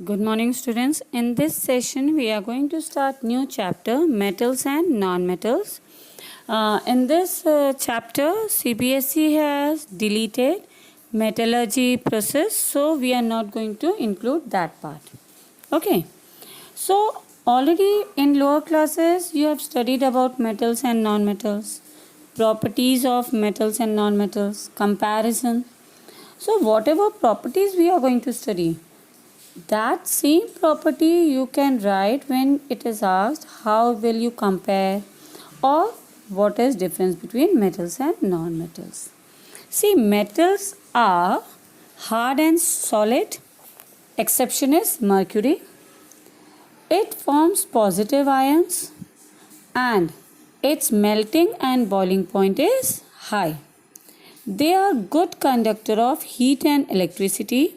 Good morning students. In this session we are going to start new chapter metals and non-metals. In this chapter CBSE has deleted metallurgy process, so we are not going to include that part. Okay. So already in lower classes you have studied about metals and non-metals, properties of metals and non-metals, comparison. So whatever properties we are going to study, that same property you can write when it is asked how will you compare or what is difference between metals and non-metals. See, metals are hard and solid. Exception is mercury. It forms positive ions and its melting and boiling point is high. They are good conductor of heat and electricity.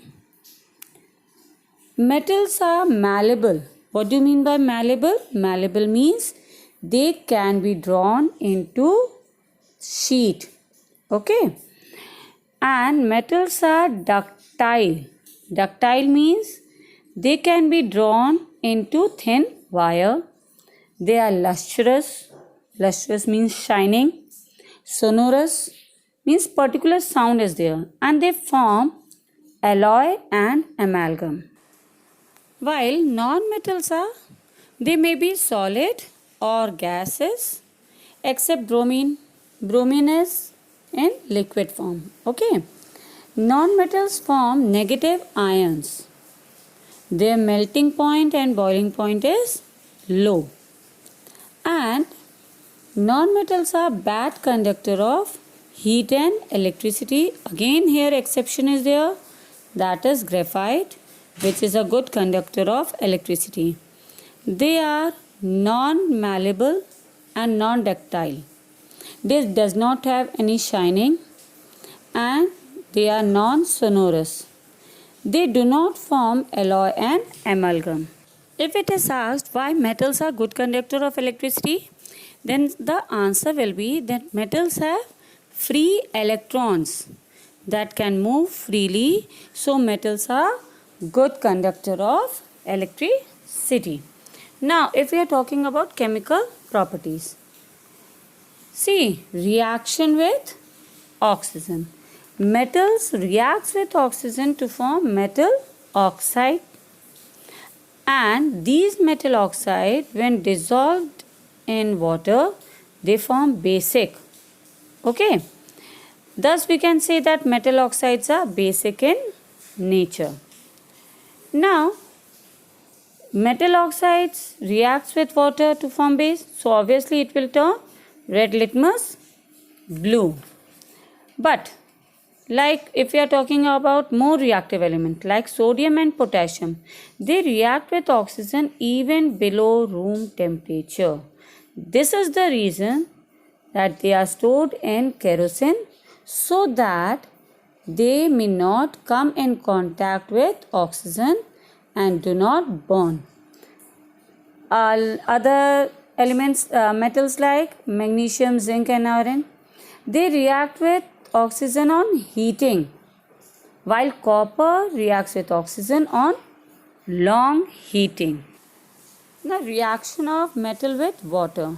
Metals are malleable. What do you mean by malleable? Malleable means they can be drawn into sheet. Okay. And metals are ductile. Ductile means they can be drawn into thin wire. They are lustrous. Lustrous means shining. Sonorous means particular sound is there. And they form alloy and amalgam. While non-metals are, they may be solid or gases except bromine. Bromine is in liquid form. Okay. Non-metals form negative ions. Their melting point and boiling point is low. And non-metals are bad conductor of heat and electricity. Again here exception is there, that is graphite, which is a good conductor of electricity. They are non-malleable and non-ductile. This does not have any shining and they are non-sonorous. They do not form alloy and amalgam. If it is asked why metals are good conductor of electricity, then the answer will be that metals have free electrons that can move freely. So metals are good conductor of electricity. Now, if we are talking about chemical properties, see, reaction with oxygen. Metals reacts with oxygen to form metal oxide, and these metal oxide, when dissolved in water, they form basic. Okay. Thus, we can say that metal oxides are basic in nature. Now, metal oxides reacts with water to form base. So, obviously it will turn red litmus blue. But, like if we are talking about more reactive element like sodium and potassium, they react with oxygen even below room temperature. This is the reason that they are stored in kerosene so that they may not come in contact with oxygen and do not burn. Other elements, metals like magnesium, zinc and iron, they react with oxygen on heating, while copper reacts with oxygen on long heating. Now, reaction of metal with water.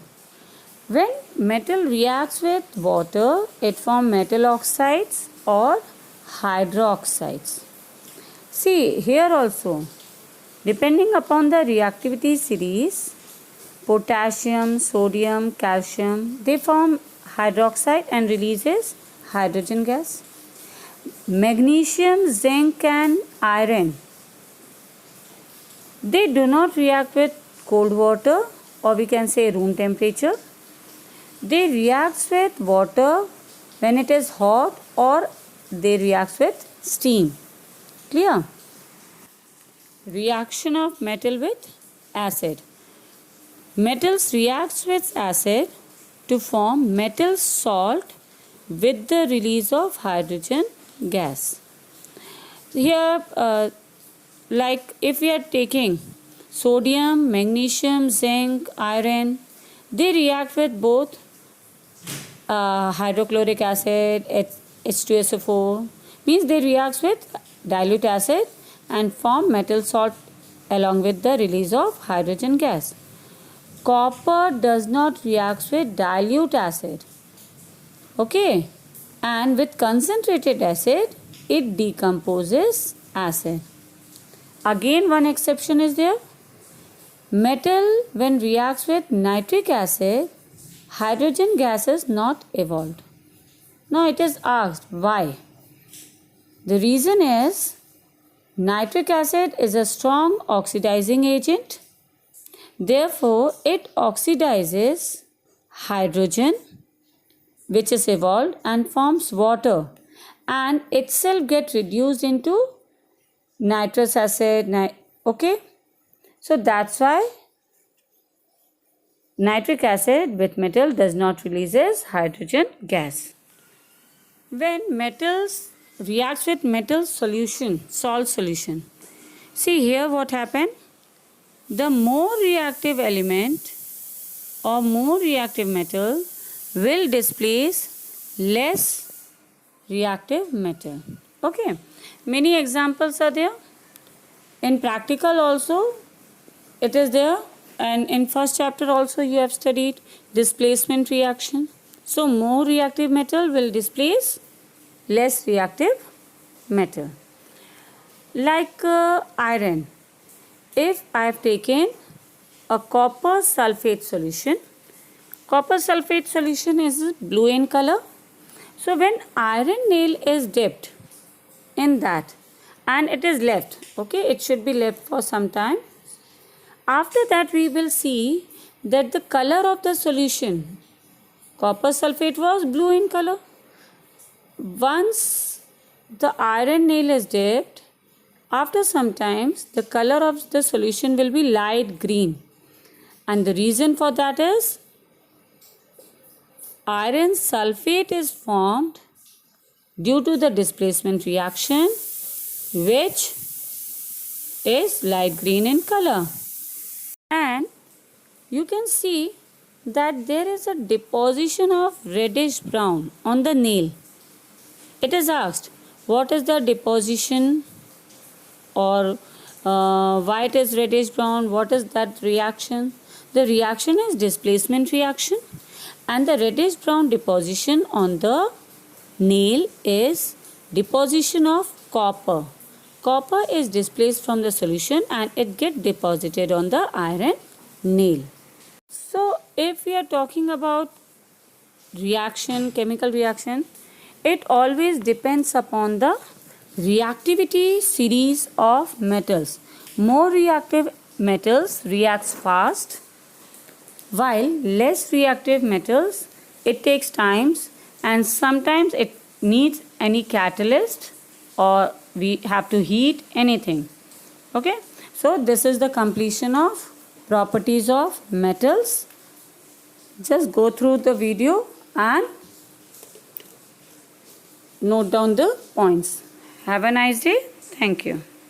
When metal reacts with water, it forms metal oxides or hydroxides. See, here also, depending upon the reactivity series, potassium, sodium, calcium, they form hydroxide and releases hydrogen gas. Magnesium, zinc and iron, they do not react with cold water or we can say room temperature. They react with water when it is hot or they react with steam. Clear? Reaction of metal with acid. Metals reacts with acid to form metal salt with the release of hydrogen gas. Here, like if we are taking sodium, magnesium, zinc, iron, they react with both hydrochloric acid, H2SO4, means they react with dilute acid and form metal salt along with the release of hydrogen gas. Copper does not react with dilute acid. Okay, and with concentrated acid, it decomposes acid. Again, one exception is there. Metal, when reacts with nitric acid, hydrogen gas is not evolved. Now it is asked why. The reason is nitric acid is a strong oxidizing agent. Therefore, it oxidizes hydrogen, which is evolved, and forms water, and itself get reduced into nitrous acid. Okay, so that's why nitric acid with metal does not releases hydrogen gas. When metals reacts with metal solution, salt solution, see here what happened. The more reactive element or more reactive metal will displace less reactive metal. Okay, many examples are there. In practical also it is there, and in first chapter also you have studied displacement reaction. So more reactive metal will displace less reactive metal. Like iron. If I have taken a copper sulfate solution is blue in color. So when iron nail is dipped in that and it is left, okay, it should be left for some time. After that we will see that the color of the solution, copper sulfate, was blue in color. Once the iron nail is dipped, after some time the color of the solution will be light green, and the reason for that is iron sulfate is formed due to the displacement reaction, which is light green in color. And you can see that there is a deposition of reddish brown on the nail. It is asked what is the deposition, or why it is reddish brown, what is that reaction? The reaction is displacement reaction, and the reddish brown deposition on the nail is deposition of copper. Copper is displaced from the solution and it gets deposited on the iron nail. So if we are talking about reaction, chemical reaction, it always depends upon the reactivity series of metals. More reactive metals reacts fast, while less reactive metals, it takes times, and sometimes it needs any catalyst, or we have to heat anything. Okay, so this is the completion of properties of metals. Just go through the video and note down the points. Have a nice day. Thank you.